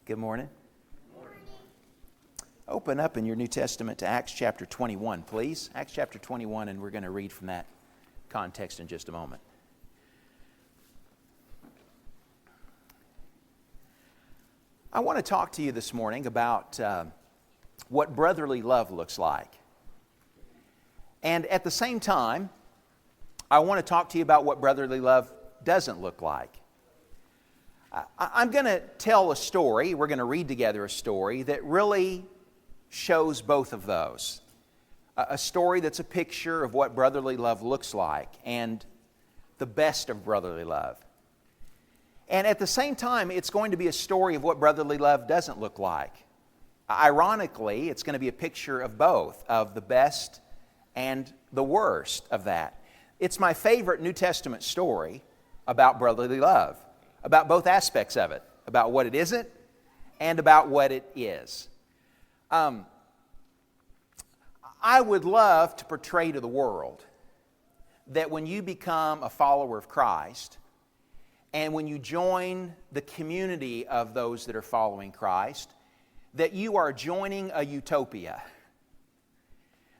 Good morning. Open up in your New Testament to Acts chapter 21, please. Acts chapter 21, and we're going to read from that context in just a moment. I want to talk to you this morning about what brotherly love looks like. And at the same time, I want to talk to you about what brotherly love doesn't look like. I'm going to tell a story, we're going to read together a story that really shows both of those. A story that's a picture of what brotherly love looks like and the best of brotherly love. And at the same time, it's going to be a story of what brotherly love doesn't look like. Ironically, it's going to be a picture of both, of the best and the worst of that. It's my favorite New Testament story about brotherly love, about both aspects of it, about what it isn't and about what it is. I would love to portray to the world that when you become a follower of Christ and when you join the community of those that are following Christ, that you are joining a utopia.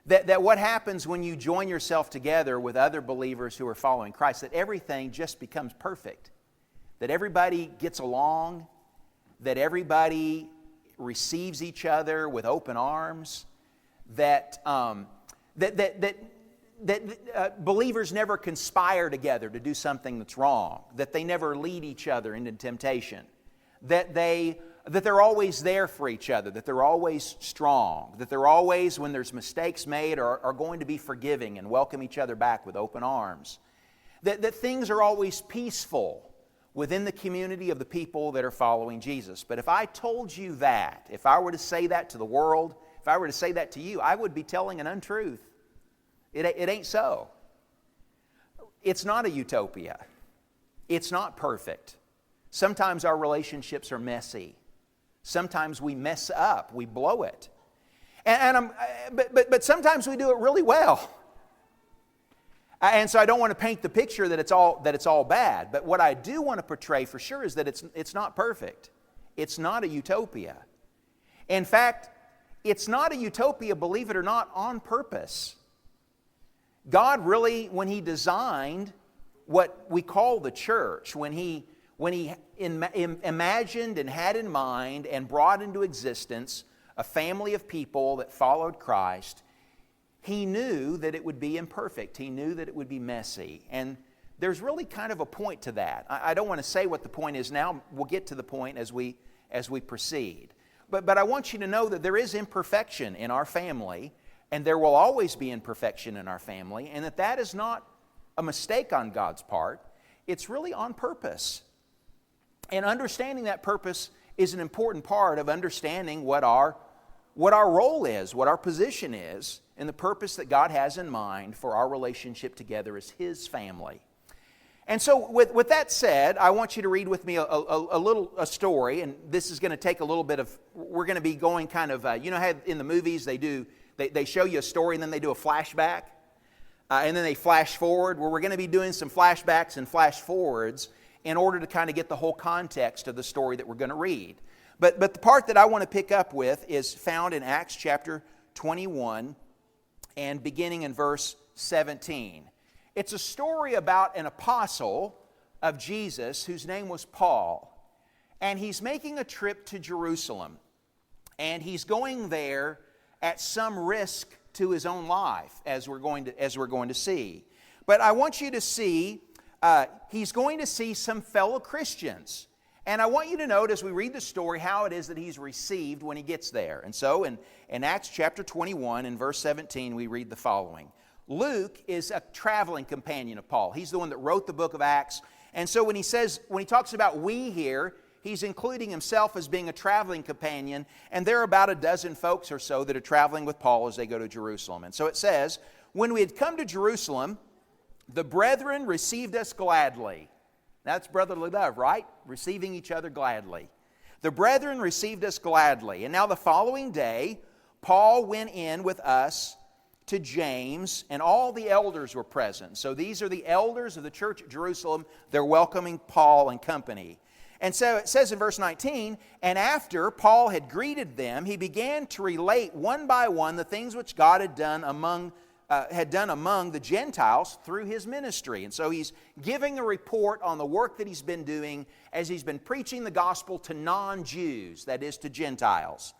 That what happens when you join yourself together with other believers who are following Christ, that everything just becomes perfect. That everybody gets along, that everybody receives each other with open arms, that believers never conspire together to do something that's wrong, that they never lead each other into temptation, that they're always there for each other, that they're always strong, that they're always, when there's mistakes made, are going to be forgiving and welcome each other back with open arms, that things are always peaceful within the community of the people that are following Jesus. But if I told you that, if I were to say that to the world, if I were to say that to you, I would be telling an untruth. It ain't so. It's not a utopia. It's not perfect. Sometimes our relationships are messy. Sometimes we mess up. We blow it. But sometimes we do it really well. And so I don't want to paint the picture that it's all bad. But what I do want to portray for sure is that it's not perfect. It's not a utopia. In fact, it's not a utopia, believe it or not, on purpose. God really, when He designed what we call the church, when He imagined and had in mind and brought into existence a family of people that followed Christ, He knew that it would be imperfect. He knew that it would be messy. And there's really kind of a point to that. I don't want to say what the point is now. We'll get to the point as we proceed. But I want you to know that there is imperfection in our family, and there will always be imperfection in our family, and that is not a mistake on God's part. It's really on purpose. And understanding that purpose is an important part of understanding what our role is, what our position is, and the purpose that God has in mind for our relationship together as His family. And so with that said, I want you to read with me a story, and this is going to take a little bit of, we're going to be going kind of, you know how in the movies they show you a story and then they do a flashback, and then they flash forward. Well, we're going to be doing some flashbacks and flash forwards in order to kind of get the whole context of the story that we're going to read. But the part that I want to pick up with is found in Acts chapter 21 and beginning in verse 17. It's a story about an apostle of Jesus whose name was Paul. And he's making a trip to Jerusalem. And he's going there at some risk to his own life, as we're going to see. But I want you to see, he's going to see some fellow Christians. And I want you to note as we read the story how it is that he's received when he gets there. And so in Acts chapter 21 and verse 17 we read the following. Luke is a traveling companion of Paul. He's the one that wrote the book of Acts. And so when he talks about we here, he's including himself as being a traveling companion. And there are about a dozen folks or so that are traveling with Paul as they go to Jerusalem. And so it says, when we had come to Jerusalem, the brethren received us gladly. That's brotherly love, right? Receiving each other gladly. The brethren received us gladly. And now the following day, Paul went in with us to James, and all the elders were present. So these are the elders of the church at Jerusalem. They're welcoming Paul and company. And so it says in verse 19, and after Paul had greeted them, he began to relate one by one the things which God had done among the Gentiles through his ministry. And so he's giving a report on the work that he's been doing as he's been preaching the gospel to non-Jews, that is, to Gentiles.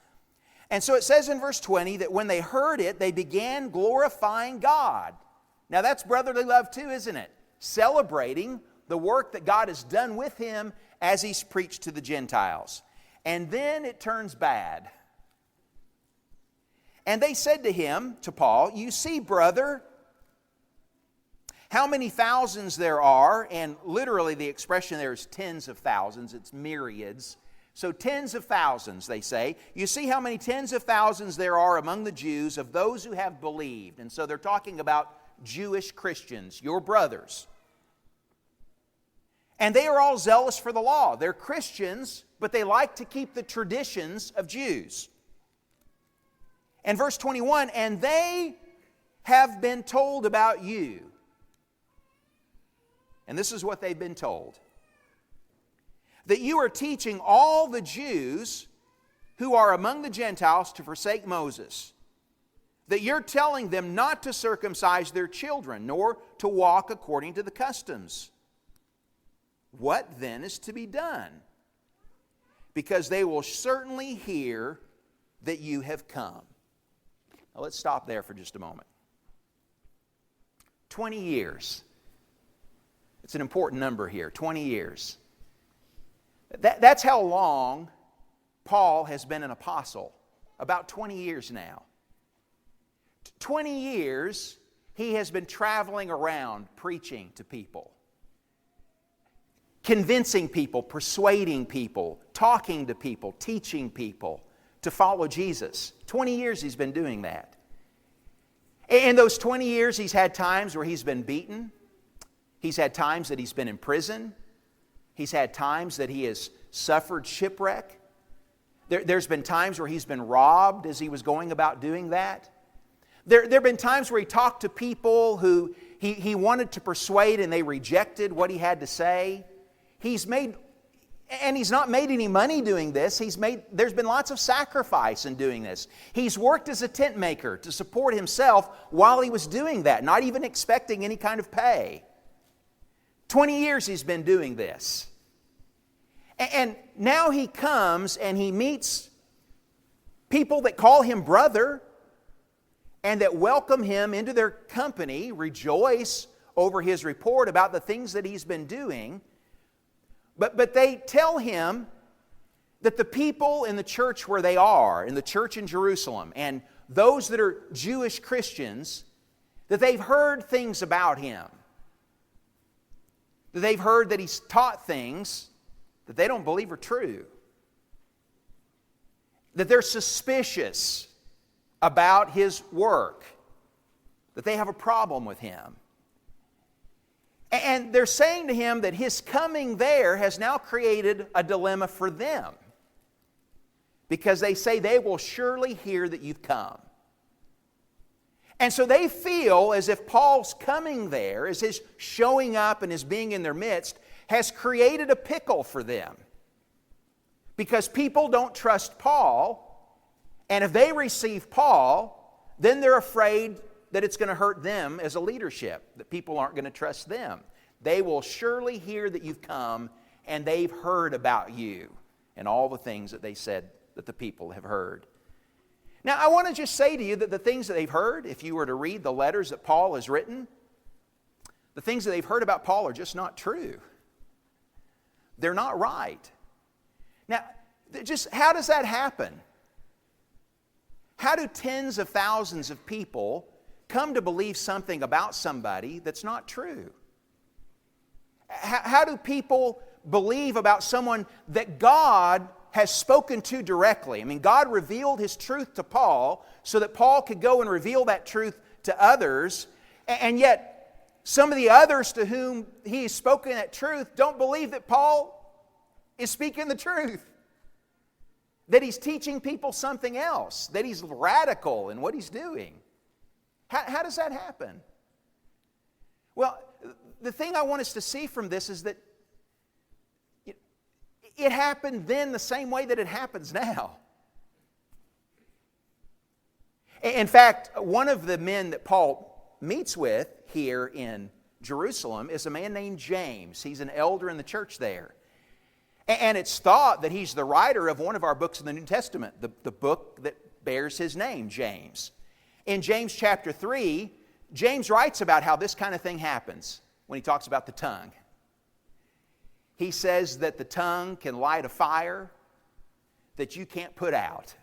And so it says in verse 20 that when they heard it, they began glorifying God. Now that's brotherly love too, isn't it? Celebrating the work that God has done with him as he's preached to the Gentiles. And then it turns bad. And they said to him, to Paul, you see, brother, how many thousands there are, and literally the expression there is tens of thousands, it's myriads. So tens of thousands, they say. You see how many tens of thousands there are among the Jews of those who have believed. And so they're talking about Jewish Christians, your brothers. And they are all zealous for the law. They're Christians, but they like to keep the traditions of Jews. And verse 21, and they have been told about you. And this is what they've been told. That you are teaching all the Jews who are among the Gentiles to forsake Moses. That you're telling them not to circumcise their children, nor to walk according to the customs. What then is to be done? Because they will certainly hear that you have come. Now let's stop there for just a moment. 20 years. It's an important number here, 20 years. That's how long Paul has been an apostle, about 20 years now. 20 years he has been traveling around preaching to people. Convincing people, persuading people, talking to people, teaching people to follow Jesus. 20 years he's been doing that. In those 20 years he's had times where he's been beaten. He's had times that he's been in prison. He's had times that he has suffered shipwreck. There's been times where he's been robbed as he was going about doing that. There have been times where he talked to people who he wanted to persuade and they rejected what he had to say. He's not made any money doing this. There's been lots of sacrifice in doing this. He's worked as a tent maker to support himself while he was doing that, not even expecting any kind of pay. 20 years he's been doing this. And now he comes and he meets people that call him brother and that welcome him into their company, rejoice over his report about the things that he's been doing. But they tell him that the people in the church where they are, in the church in Jerusalem, and those that are Jewish Christians, that they've heard things about him. That they've heard that he's taught things that they don't believe are true. That they're suspicious about his work. That they have a problem with him. And they're saying to him that his coming there has now created a dilemma for them. Because they say they will surely hear that you've come. And so they feel as if Paul's coming there, as his showing up and his being in their midst, has created a pickle for them. Because people don't trust Paul, and if they receive Paul, then they're afraid that it's going to hurt them as a leadership, that people aren't going to trust them. They will surely hear that you've come, and they've heard about you and all the things that they said that the people have heard. Now, I want to just say to you that the things that they've heard, if you were to read the letters that Paul has written, the things that they've heard about Paul are just not true. They're not right. Now, just how does that happen? How do tens of thousands of people come to believe something about somebody that's not true? How do people believe about someone that God has spoken to directly? I mean, God revealed His truth to Paul so that Paul could go and reveal that truth to others, and yet some of the others to whom He has spoken that truth don't believe that Paul is speaking the truth. That he's teaching people something else, that he's radical in what he's doing. How does that happen? Well, the thing I want us to see from this is that It happened then the same way that it happens now. In fact, one of the men that Paul meets with here in Jerusalem is a man named James. He's an elder in the church there. And it's thought that he's the writer of one of our books in the New Testament, the book that bears his name, James. In James chapter 3, James writes about how this kind of thing happens when he talks about the tongue. He says that the tongue can light a fire that you can't put out,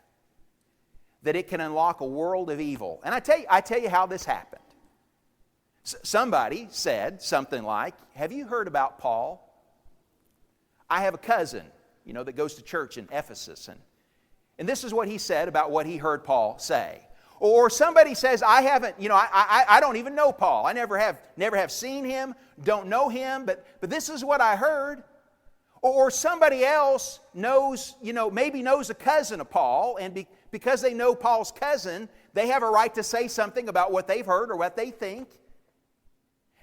that it can unlock a world of evil. And I tell you how this happened. Somebody said something like, have you heard about Paul? I have a cousin, that goes to church in Ephesus. And this is what he said about what he heard Paul say. Or somebody says, I haven't, I don't even know Paul. I never have seen him, don't know him, but this is what I heard. Or somebody else knows, maybe knows a cousin of Paul, and because they know Paul's cousin, they have a right to say something about what they've heard or what they think.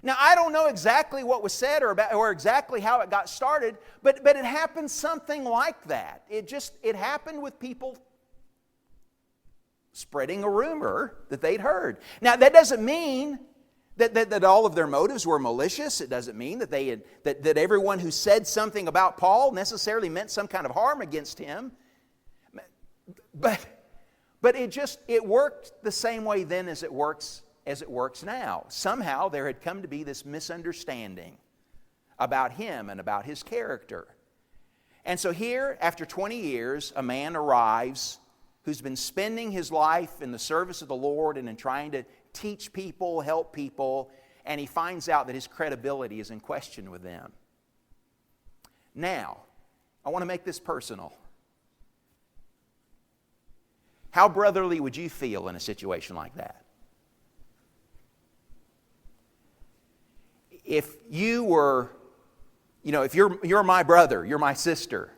Now, I don't know exactly what was said or exactly how it got started, but it happened something like that. It happened with people spreading a rumor that they'd heard. Now, that doesn't mean that all of their motives were malicious. It doesn't mean that that everyone who said something about Paul necessarily meant some kind of harm against him. But it worked the same way then as it works now. Somehow there had come to be this misunderstanding about him and about his character. And so here, after 20 years, a man arrives who's been spending his life in the service of the Lord and in trying to teach people, help people, and he finds out that his credibility is in question with them. Now, I want to make this personal. How brotherly would you feel in a situation like that? If you were, if you're my brother, you're my sister,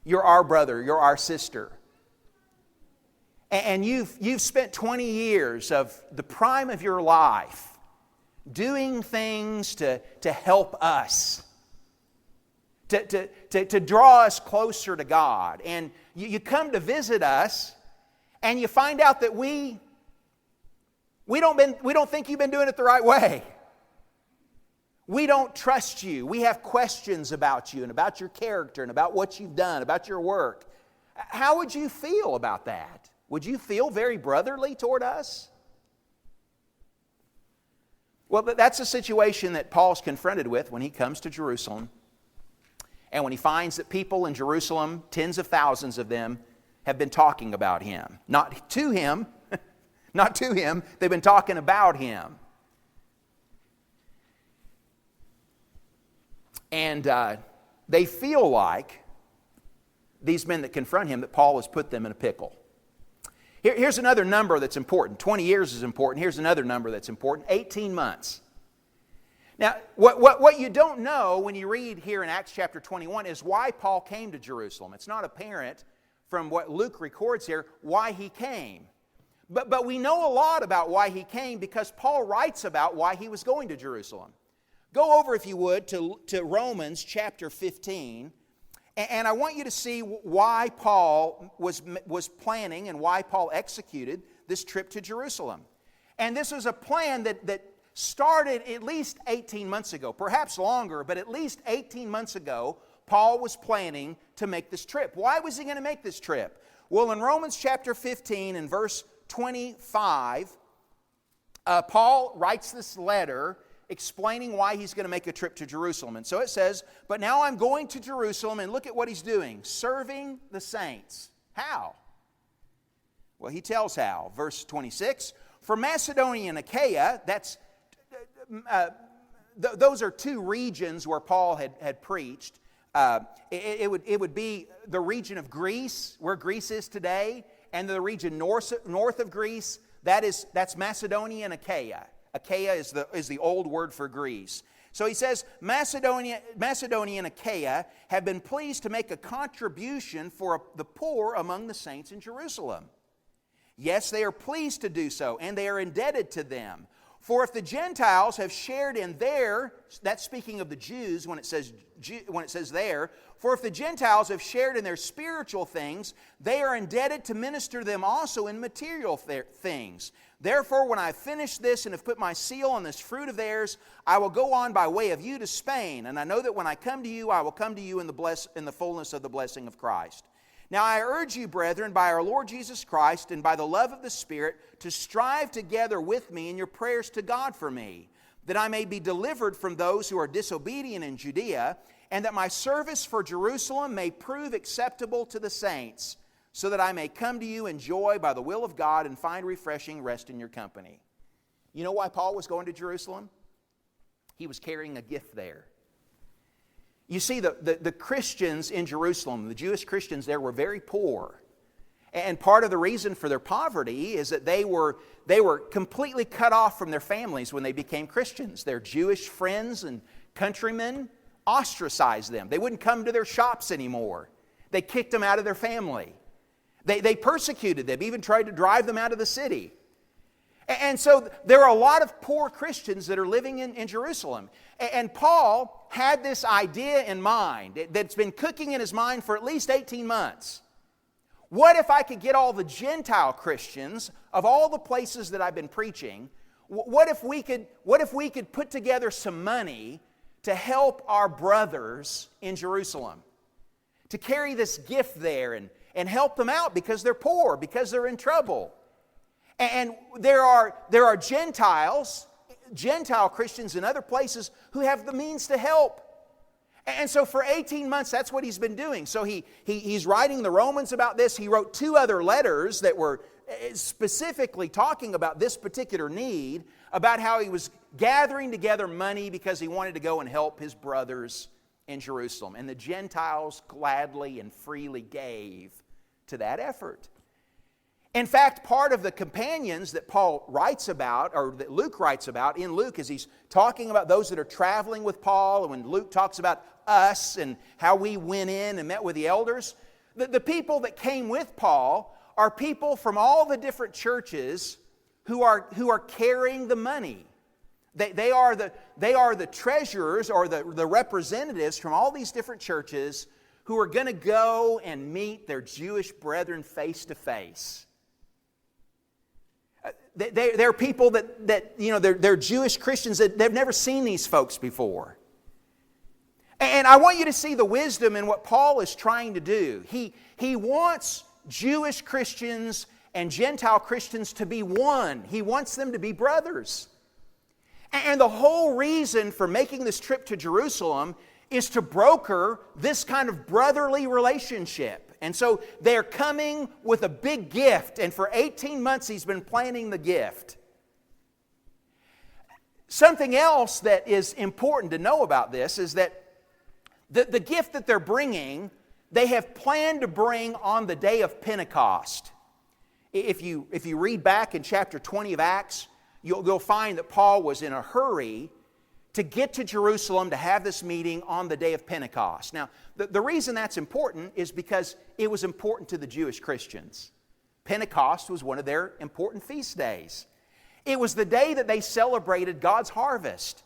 you're our brother, you're our sister, and you've spent 20 years of the prime of your life doing things to help us, to draw us closer to God, and you come to visit us, and you find out that we don't think you've been doing it the right way. We don't trust you. We have questions about you and about your character and about what you've done, about your work. How would you feel about that? Would you feel very brotherly toward us? Well, that's a situation that Paul's confronted with when he comes to Jerusalem. And when he finds that people in Jerusalem, tens of thousands of them, have been talking about him. Not to him, they've been talking about him. And they feel like, these men that confront him, that Paul has put them in a pickle. Here's another number that's important. 20 years is important. Here's another number that's important. 18 months. Now, what you don't know when you read here in Acts chapter 21 is why Paul came to Jerusalem. It's not apparent from what Luke records here why he came. But we know a lot about why he came because Paul writes about why he was going to Jerusalem. Go over, if you would, to Romans chapter 15, and I want you to see why Paul was planning and why Paul executed this trip to Jerusalem. And this was a plan that started at least 18 months ago, perhaps longer, but at least 18 months ago, Paul was planning to make this trip. Why was he going to make this trip? Well, in Romans chapter 15 and verse 25, Paul writes this letter explaining why he's going to make a trip to Jerusalem. And so it says, but now I'm going to Jerusalem, and look at what he's doing, serving the saints. How? Well, he tells how. Verse 26, for Macedonia and Achaia, those are two regions where Paul had preached. It would be the region of Greece, where Greece is today, and the region north of Greece, that's Macedonia and Achaia. Achaia is the old word for Greece. So he says, Macedonia and Achaia have been pleased to make a contribution for the poor among the saints in Jerusalem. Yes, they are pleased to do so, and they are indebted to them. For if the Gentiles have shared in their," that's speaking of the Jews when it says there, "for if the Gentiles have shared in their spiritual things, they are indebted to minister to them also in material things. Therefore, when I have finished this and have put my seal on this fruit of theirs, I will go on by way of you to Spain. And I know that when I come to you, I will come to you in the fullness of the blessing of Christ. Now I urge you, brethren, by our Lord Jesus Christ and by the love of the Spirit, to strive together with me in your prayers to God for me, that I may be delivered from those who are disobedient in Judea, and that my service for Jerusalem may prove acceptable to the saints, so that I may come to you in joy by the will of God and find refreshing rest in your company." You know why Paul was going to Jerusalem? He was carrying a gift there. You see, the Christians in Jerusalem, the Jewish Christians there, were very poor. And part of the reason for their poverty is that they were completely cut off from their families when they became Christians. Their Jewish friends and countrymen ostracized them. They wouldn't come to their shops anymore. They kicked them out of their family. They persecuted them, even tried to drive them out of the city. And so there are a lot of poor Christians that are living in Jerusalem. And Paul had this idea in mind that's been cooking in his mind for at least 18 months. What if I could get all the Gentile Christians of all the places that I've been preaching, what if we could put together some money to help our brothers in Jerusalem, to carry this gift there and help them out because they're poor, because they're in trouble. And there are Gentile Christians in other places who have the means to help. And so for 18 months, that's what he's been doing. So he's writing the Romans about this. He wrote 2 other letters that were specifically talking about this particular need, about how he was gathering together money because he wanted to go and help his brothers in Jerusalem. And the Gentiles gladly and freely gave to that effort. In fact, part of the companions that Paul writes about, or that Luke writes about in Luke, as he's talking about those that are traveling with Paul, and when Luke talks about us and how we went in and met with the elders, the people that came with Paul are people from all the different churches who are carrying the money. They are the treasurers or the representatives from all these different churches who are going to go and meet their Jewish brethren face to face. They're people that they're Jewish Christians that they've never seen these folks before. And I want you to see the wisdom in what Paul is trying to do. He wants Jewish Christians and Gentile Christians to be one. He wants them to be brothers. And the whole reason for making this trip to Jerusalem is to broker this kind of brotherly relationship. And so they're coming with a big gift, and for 18 months he's been planning the gift. Something else that is important to know about this is that the gift that they're bringing, they have planned to bring on the day of Pentecost. If you read back in chapter 20 of Acts, you'll find that Paul was in a hurry to get to Jerusalem to have this meeting on the day of Pentecost. Now, the reason that's important is because it was important to the Jewish Christians. Pentecost was one of their important feast days. It was the day that they celebrated God's harvest.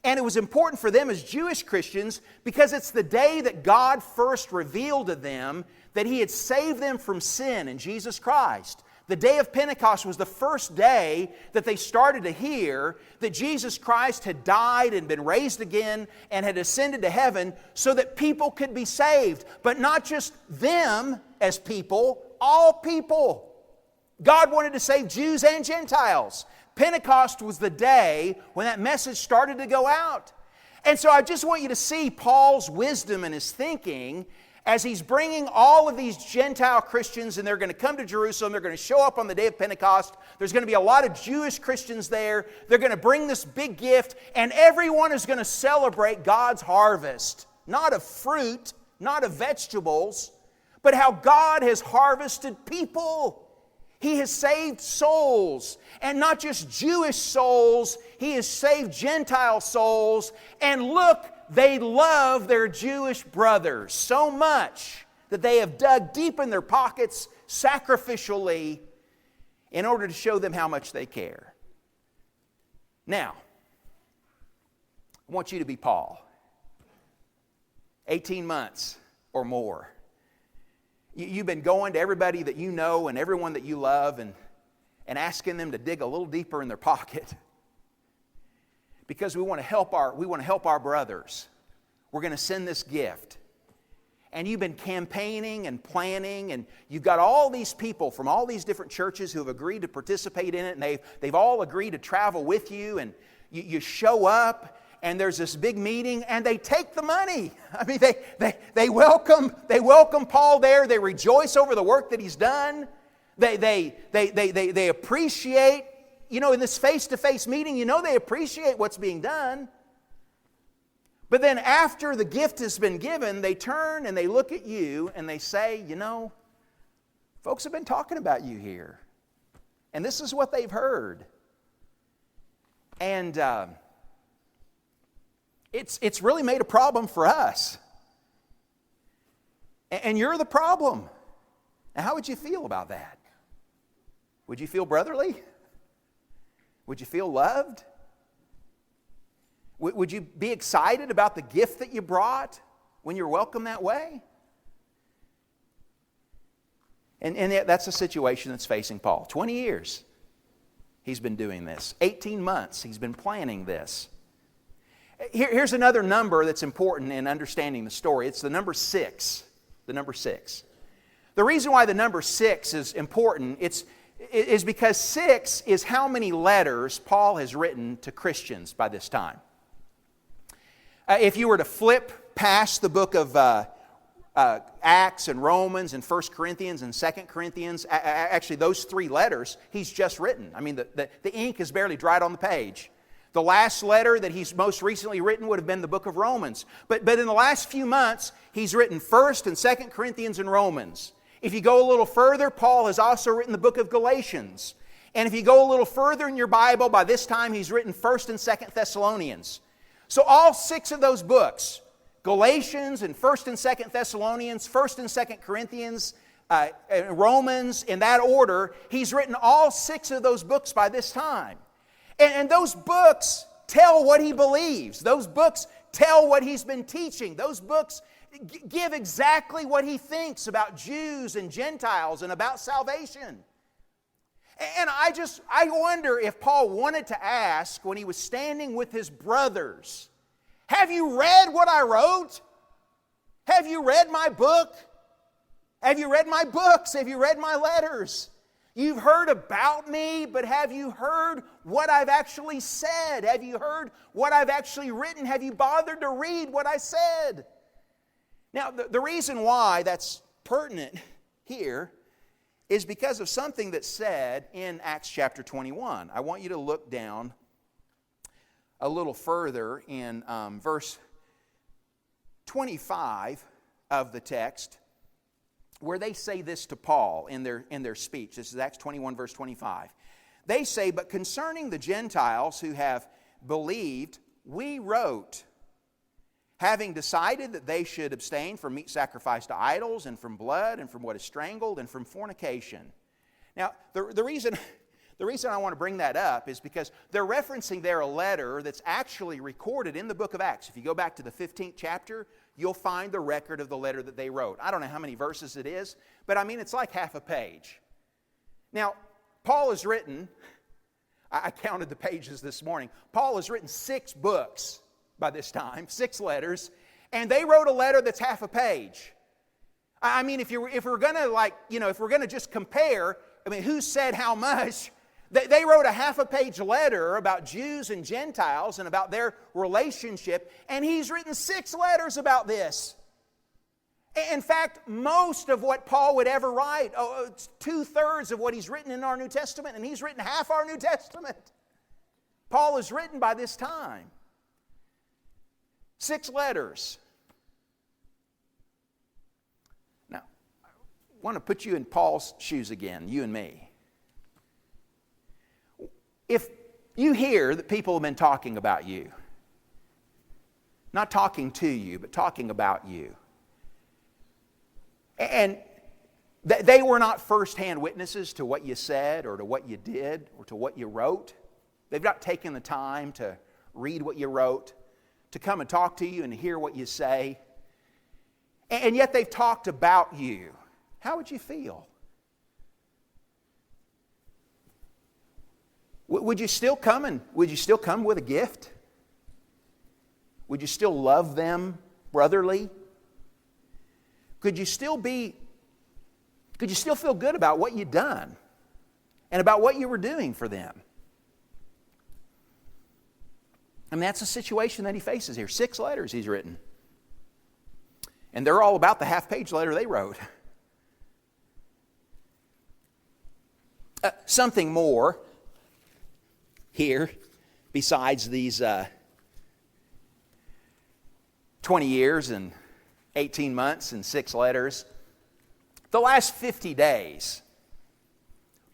And it was important for them as Jewish Christians because it's the day that God first revealed to them that He had saved them from sin in Jesus Christ. The day of Pentecost was the first day that they started to hear that Jesus Christ had died and been raised again and had ascended to heaven so that people could be saved. But not just them as people, all people. God wanted to save Jews and Gentiles. Pentecost was the day when that message started to go out. And so I just want you to see Paul's wisdom and his thinking as he's bringing all of these Gentile Christians, and they're going to come to Jerusalem. They're going to show up on the day of Pentecost. There's going to be a lot of Jewish Christians there. They're going to bring this big gift, and everyone is going to celebrate God's harvest. Not of fruit, not of vegetables, but how God has harvested people. He has saved souls, and not just Jewish souls. He has saved Gentile souls. And look, they love their Jewish brothers so much that they have dug deep in their pockets sacrificially in order to show them how much they care. Now, I want you to be Paul. 18 months or more. You've been going to everybody that you know and everyone that you love and asking them to dig a little deeper in their pocket. Because we want to help our brothers. We're going to send this gift. And you've been campaigning and planning, and you've got all these people from all these different churches who have agreed to participate in it, and they've all agreed to travel with you, and you show up, and there's this big meeting, and they take the money. I mean, they welcome Paul there. They rejoice over the work that he's done. They appreciate, in this face-to-face meeting, they appreciate what's being done. But then after the gift has been given, they turn and they look at you and they say, folks have been talking about you here. And this is what they've heard. And it's really made a problem for us. And you're the problem. Now, how would you feel about that? Would you feel brotherly? Would you feel loved? Would you be excited about the gift that you brought when you're welcomed that way? And that's the situation that's facing Paul. 20 years he's been doing this. 18 months he's been planning this. Here's another number that's important in understanding the story. It's the number 6. The number 6. The reason why the number 6 is important is because 6 is how many letters Paul has written to Christians by this time. If you were to flip past the book of Acts and Romans and 1 Corinthians and 2 Corinthians, actually those 3 letters he's just written. I mean, the ink is barely dried on the page. The last letter that he's most recently written would have been the book of Romans. But in the last few months, he's written 1 and 2 Corinthians and Romans. If you go a little further, Paul has also written the book of Galatians. And if you go a little further in your Bible, by this time he's written 1 and 2 Thessalonians. So all 6 of those books, Galatians and 1 and 2 Thessalonians, 1 and 2 Corinthians, Romans, in that order, he's written all 6 of those books by this time. And those books tell what he believes. Those books tell what he's been teaching. Those books give exactly what he thinks about Jews and Gentiles and about salvation. And I wonder if Paul wanted to ask when he was standing with his brothers, have you read what I wrote? Have you read my book? Have you read my books? Have you read my letters? You've heard about me, but have you heard what I've actually said? Have you heard what I've actually written? Have you bothered to read what I said? Now, the reason why that's pertinent here is because of something that's said in Acts chapter 21. I want you to look down a little further in verse 25 of the text, where they say this to Paul in their speech. This is Acts 21, verse 25. They say, "But concerning the Gentiles who have believed, we wrote, having decided that they should abstain from meat sacrificed to idols, and from blood, and from what is strangled, and from fornication." Now, the reason I want to bring that up is because they're referencing there a letter that's actually recorded in the book of Acts. If you go back to the 15th chapter, you'll find the record of the letter that they wrote. I don't know how many verses it is, but I mean, it's like half a page. Now, Paul has written, I counted the pages this morning, Paul has written 6 books by this time, 6 letters, and they wrote a letter that's half a page. I mean, if we're going to just compare, I mean, who said how much? They wrote a half a page letter about Jews and Gentiles and about their relationship, and he's written 6 letters about this. In fact, most of what Paul would ever write, it's 2/3 of what he's written in our New Testament, and he's written half our New Testament. Paul is written by this time. 6 letters. Now, I want to put you in Paul's shoes again, you and me. If you hear that people have been talking about you, not talking to you, but talking about you, and they were not first-hand witnesses to what you said or to what you did or to what you wrote, They've not taken the time to read what you wrote, to come and talk to you and hear what you say. And yet they've talked about you. How would you feel? Would you still come with a gift? Would you still love them brotherly? Could you still feel good about what you'd done and about what you were doing for them? I mean, that's the situation that he faces here. 6 letters he's written. And they're all about the half-page letter they wrote. Something more here besides these 20 years and 18 months and 6 letters. The last 50 days,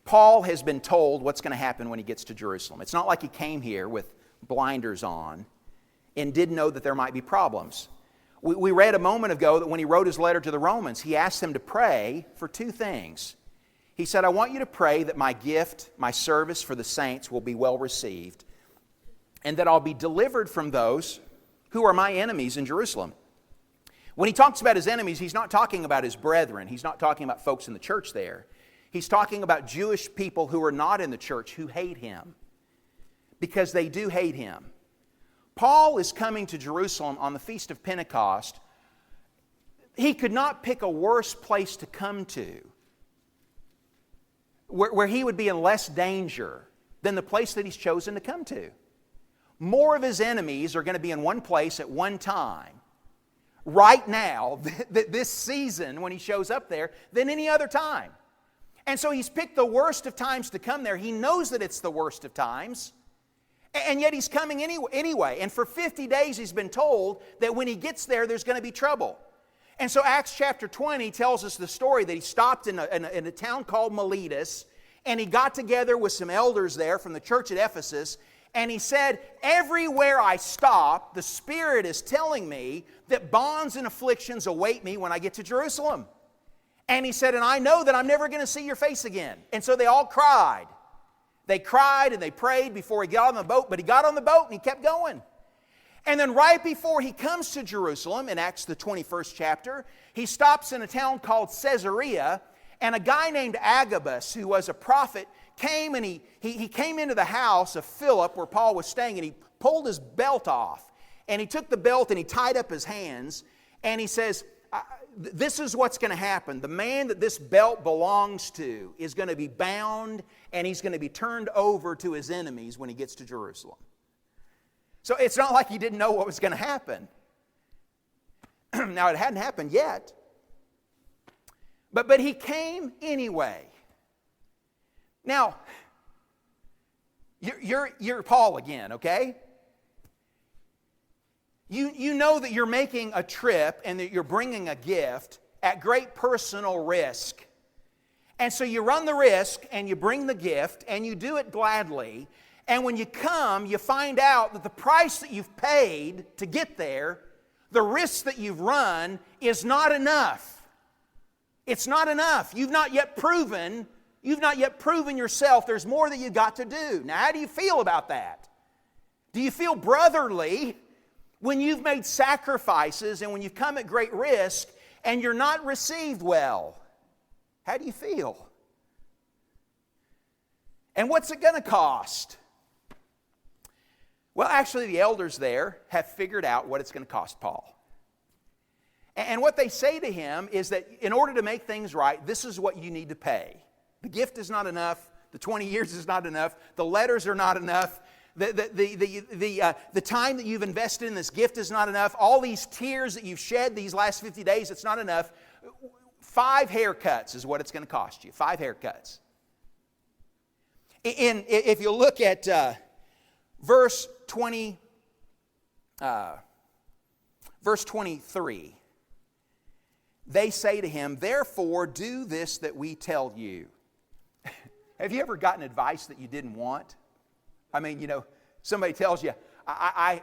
Paul has been told what's going to happen when he gets to Jerusalem. It's not like he came here with blinders on and didn't know that there might be problems. We read a moment ago that when he wrote his letter to the Romans, he asked them to pray for 2 things. He said, I want you to pray that my gift, my service for the saints will be well received, and that I'll be delivered from those who are my enemies in Jerusalem. When he talks about his enemies, he's not talking about his brethren. He's not talking about folks in the church there. He's talking about Jewish people who are not in the church who hate him, because they do hate him. Paul is coming to Jerusalem on the Feast of Pentecost. He could not pick a worse place to come to, where he would be in less danger than the place that he's chosen to come to. More of his enemies are going to be in one place at one time, right now, this season when he shows up there, than any other time. And so he's picked the worst of times to come there. He knows that it's the worst of times, and yet he's coming anyway. And for 50 days he's been told that when he gets there, there's going to be trouble. And so Acts chapter 20 tells us the story that he stopped in a town called Miletus, and he got together with some elders there from the church at Ephesus, and he said, everywhere I stop, the Spirit is telling me that bonds and afflictions await me when I get to Jerusalem. And he said, and I know that I'm never going to see your face again. And so they all cried. They cried and they prayed before he got on the boat, but he got on the boat and he kept going. And then right before he comes to Jerusalem, in Acts the 21st chapter, he stops in a town called Caesarea, and a guy named Agabus, who was a prophet, came and he came into the house of Philip where Paul was staying, and he pulled his belt off. And he took the belt and he tied up his hands, and he says, this is what's going to happen. The man that this belt belongs to is going to be bound, and he's going to be turned over to his enemies when he gets to Jerusalem. So it's not like he didn't know what was going to happen. Now, it hadn't happened yet. But he came anyway. Now, you're Paul again, okay? You know that you're making a trip and that you're bringing a gift at great personal risk. And so you run the risk and you bring the gift and you do it gladly. And when you come, you find out that the price that you've paid to get there, the risk that you've run, is not enough. It's not enough. You've not yet proven yourself. There's more that you've got to do. Now, how do you feel about that? Do you feel brotherly when you've made sacrifices and when you've come at great risk and you're not received well? How do you feel? And what's it going to cost? Well, actually, the elders there have figured out what it's going to cost Paul. And what they say to him is that in order to make things right, this is what you need to pay. The gift is not enough. The 20 years is not enough. The letters are not enough. The time that you've invested in this gift is not enough. All these tears that you've shed these last 50 days, it's not enough. 5 haircuts is what it's going to cost you. 5 haircuts. If you look at verse 23, they say to him, therefore do this that we tell you. Have you ever gotten advice that you didn't want? I mean, somebody tells you, I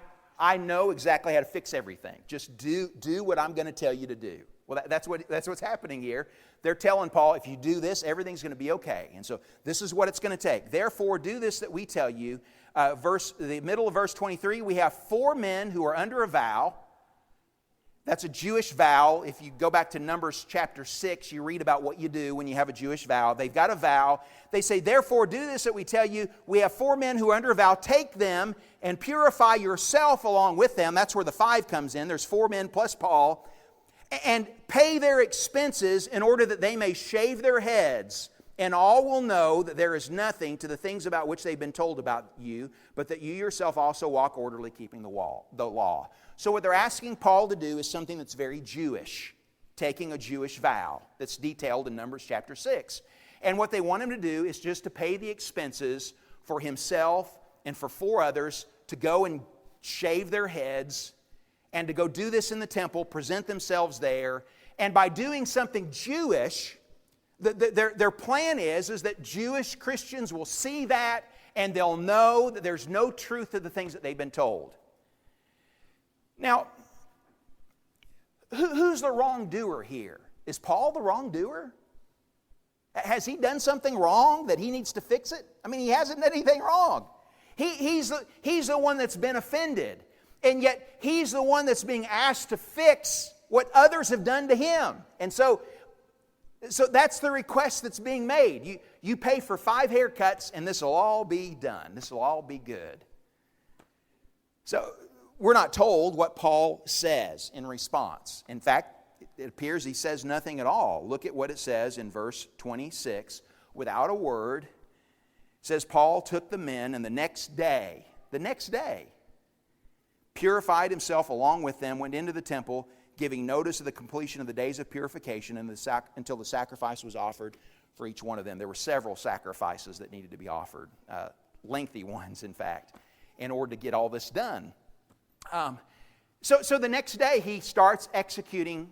know exactly how to fix everything. Just do what I'm going to tell you to do. Well, that's what's happening here. They're telling Paul, if you do this, everything's going to be okay. And so this is what it's going to take. Therefore, do this that we tell you. The middle of verse 23, we have 4 men who are under a vow. That's a Jewish vow. If you go back to Numbers chapter 6, you read about what you do when you have a Jewish vow. They've got a vow. They say, therefore, do this that we tell you. We have 4 men who are under a vow. Take them and purify yourself along with them. That's where the 5 comes in. There's 4 men plus Paul. And pay their expenses in order that they may shave their heads. And all will know that there is nothing to the things about which they've been told about you, but that you yourself also walk orderly, keeping the law. So what they're asking Paul to do is something that's very Jewish, taking a Jewish vow that's detailed in Numbers chapter 6. And what they want him to do is just to pay the expenses for himself and for 4 others to go and shave their heads and to go do this in the temple, present themselves there. And by doing something Jewish, their plan is that Jewish Christians will see that and they'll know that there's no truth to the things that they've been told. Now, who's the wrongdoer here? Is Paul the wrongdoer? Has he done something wrong that he needs to fix it? I mean, he hasn't done anything wrong. He's the one that's been offended. And yet, he's the one that's being asked to fix what others have done to him. And so that's the request that's being made. You pay for 5 haircuts and this will all be done. This will all be good. So we're not told what Paul says in response. In fact, it appears he says nothing at all. Look at what it says in verse 26. Without a word, it says, Paul took the men and the next day, purified himself along with them, went into the temple, giving notice of the completion of the days of purification until the sacrifice was offered for each one of them. There were several sacrifices that needed to be offered, lengthy ones, in fact, in order to get all this done. So the next day, he starts executing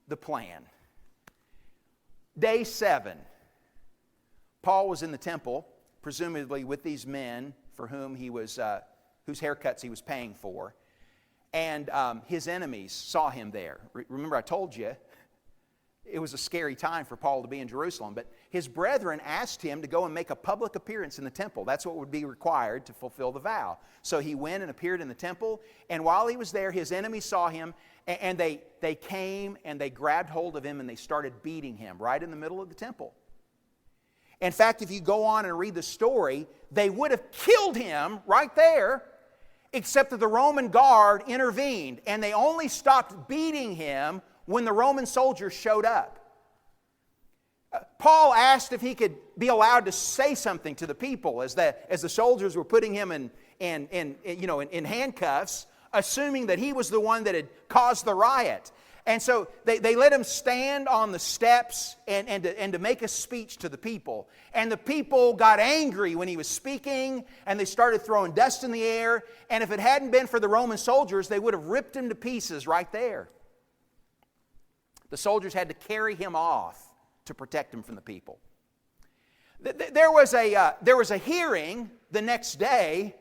the plan. Day 7, Paul was in the temple, presumably with these men for whom he was, whose haircuts he was paying for. And his enemies saw him there. Remember, I told you, it was a scary time for Paul to be in Jerusalem. But his brethren asked him to go and make a public appearance in the temple. That's what would be required to fulfill the vow. So he went and appeared in the temple. And while he was there, his enemies saw him. And they came and they grabbed hold of him and they started beating him right in the middle of the temple. In fact, if you go on and read the story, they would have killed him right there, except that the Roman guard intervened. And they only stopped beating him when the Roman soldiers showed up. Paul asked if he could be allowed to say something to the people as the soldiers were putting him in handcuffs, assuming that he was the one that had caused the riot. And so they let him stand on the steps and to make a speech to the people. And the people got angry when he was speaking, and they started throwing dust in the air. And if it hadn't been for the Roman soldiers, they would have ripped him to pieces right there. The soldiers had to carry him off to protect him from the people. There was a hearing the next day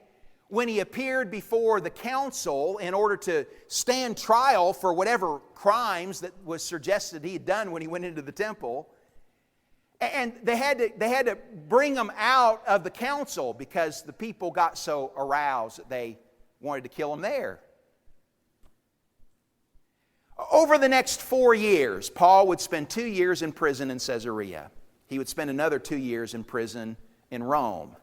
when he appeared before the council in order to stand trial for whatever crimes that was suggested he had done when he went into the temple. And they had to bring him out of the council because the people got so aroused that they wanted to kill him there. Over the next 4 years, Paul would spend 2 years in prison in Caesarea. He would spend another 2 years in prison in Rome.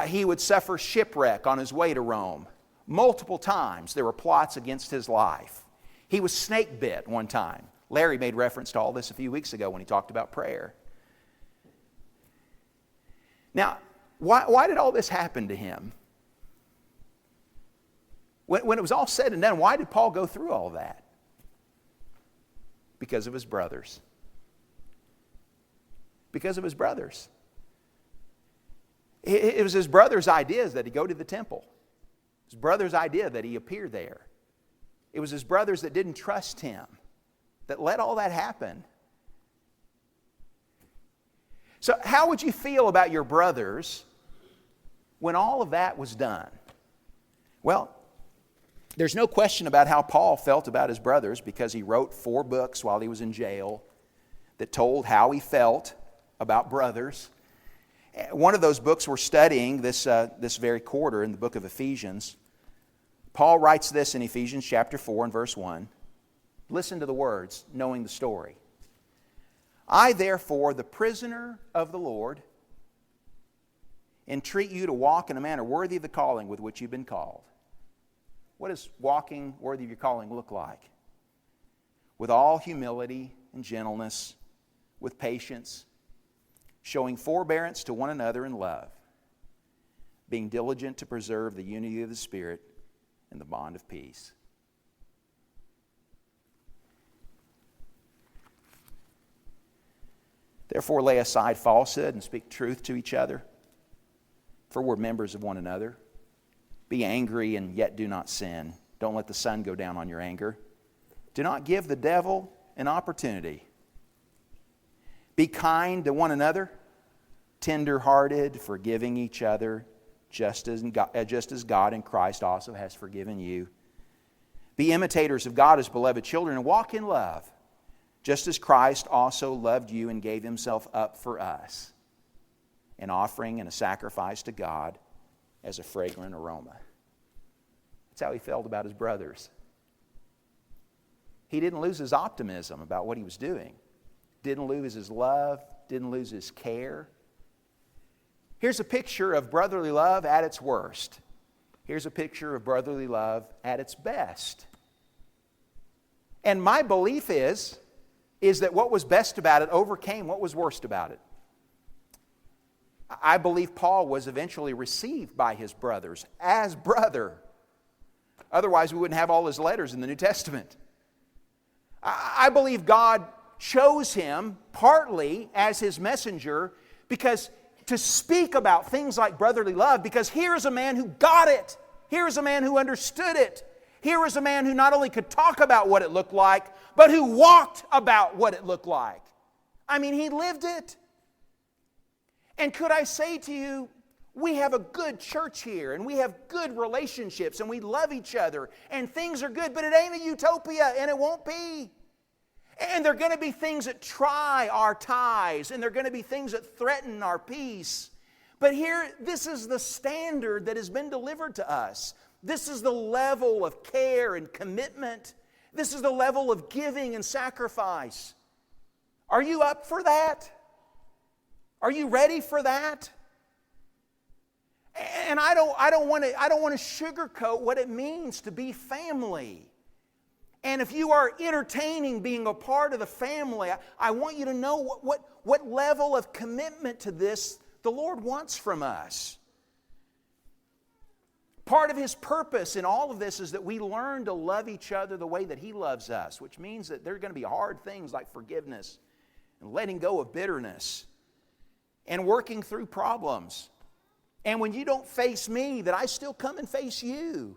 He would suffer shipwreck on his way to Rome. Multiple times there were plots against his life. He was snake bit one time. Larry made reference to all this a few weeks ago when he talked about prayer. Now, why did all this happen to him? When it was all said and done, why did Paul go through all that? Because of his brothers. Because of his brothers. It was his brother's idea that he go to the temple. His brother's idea that he appear there. It was his brothers that didn't trust him that let all that happen. So how would you feel about your brothers when all of that was done? Well, There's no question about how Paul felt about his brothers because he wrote 4 books while he was in jail that told how he felt about brothers. One of those books we're studying this very quarter in the book of Ephesians. Paul writes this in Ephesians chapter 4 and verse 1. Listen to the words, knowing the story. I, therefore, the prisoner of the Lord, entreat you to walk in a manner worthy of the calling with which you've been called. What does walking worthy of your calling look like? With all humility and gentleness, with patience, showing forbearance to one another in love, being diligent to preserve the unity of the Spirit in the bond of peace. Therefore lay aside falsehood and speak truth to each other, for we're members of one another. Be angry and yet do not sin. Don't let the sun go down on your anger. Do not give the devil an opportunity. Be kind to one another, tender-hearted, forgiving each other, just as God in Christ also has forgiven you. Be imitators of God as beloved children and walk in love, just as Christ also loved you and gave Himself up for us, an offering and a sacrifice to God as a fragrant aroma. That's how he felt about his brothers. He didn't lose his optimism about what he was doing. Didn't lose his love. Didn't lose his care. Here's a picture of brotherly love at its worst. Here's a picture of brotherly love at its best. And my belief is that what was best about it overcame what was worst about it. I believe Paul was eventually received by his brothers as brother. Otherwise, we wouldn't have all his letters in the New Testament. I believe God chose him partly as his messenger because to speak about things like brotherly love, because here is a man who got it. Here is a man who understood it. Here is a man who not only could talk about what it looked like, but who walked about what it looked like. I mean, he lived it. And could I say to you, we have a good church here, and we have good relationships, and we love each other, and things are good, but it ain't a utopia, and it won't be. And there are going to be things that try our ties, and there are going to be things that threaten our peace. But here, this is the standard that has been delivered to us. This is the level of care and commitment. This is the level of giving and sacrifice. Are you up for that? Are you ready for that? And I don't want to sugarcoat what it means to be family. And if you are entertaining being a part of the family, I want you to know what level of commitment to this the Lord wants from us. Part of His purpose in all of this is that we learn to love each other the way that He loves us, which means that there are going to be hard things like forgiveness and letting go of bitterness and working through problems. And when you don't face me, that I still come and face you.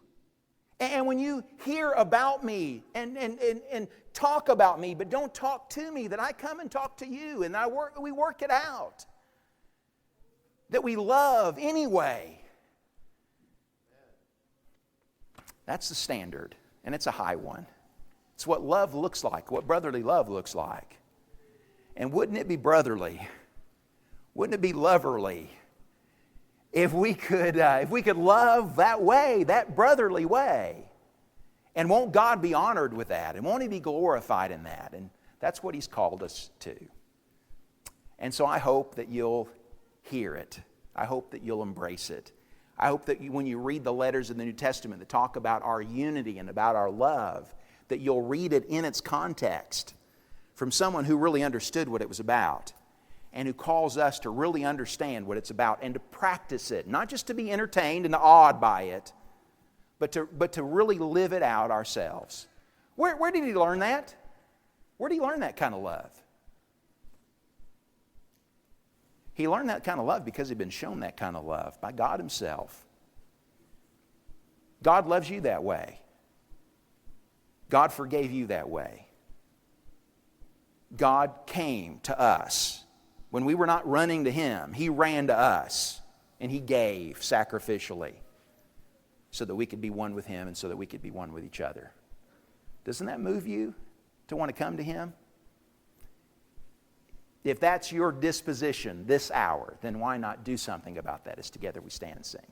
And when you hear about me and talk about me, but don't talk to me, that I come and talk to you and we work it out. That we love anyway. That's the standard, and it's a high one. It's what love looks like, what brotherly love looks like. And wouldn't it be brotherly? Wouldn't it be loverly? If we could love that way, that brotherly way. And won't God be honored with that? And won't He be glorified in that? And that's what He's called us to. And so I hope that you'll hear it. I hope that you'll embrace it. I hope that when you read the letters in the New Testament that talk about our unity and about our love, that you'll read it in its context from someone who really understood what it was about, and who calls us to really understand what it's about and to practice it, not just to be entertained and awed by it, but to really live it out ourselves. Where did he learn that? Where did he learn that kind of love? He learned that kind of love because he'd been shown that kind of love by God Himself. God loves you that way. God forgave you that way. God came to us. When we were not running to Him, He ran to us and He gave sacrificially so that we could be one with Him and so that we could be one with each other. Doesn't that move you to want to come to Him? If that's your disposition this hour, then why not do something about that as together we stand and sing?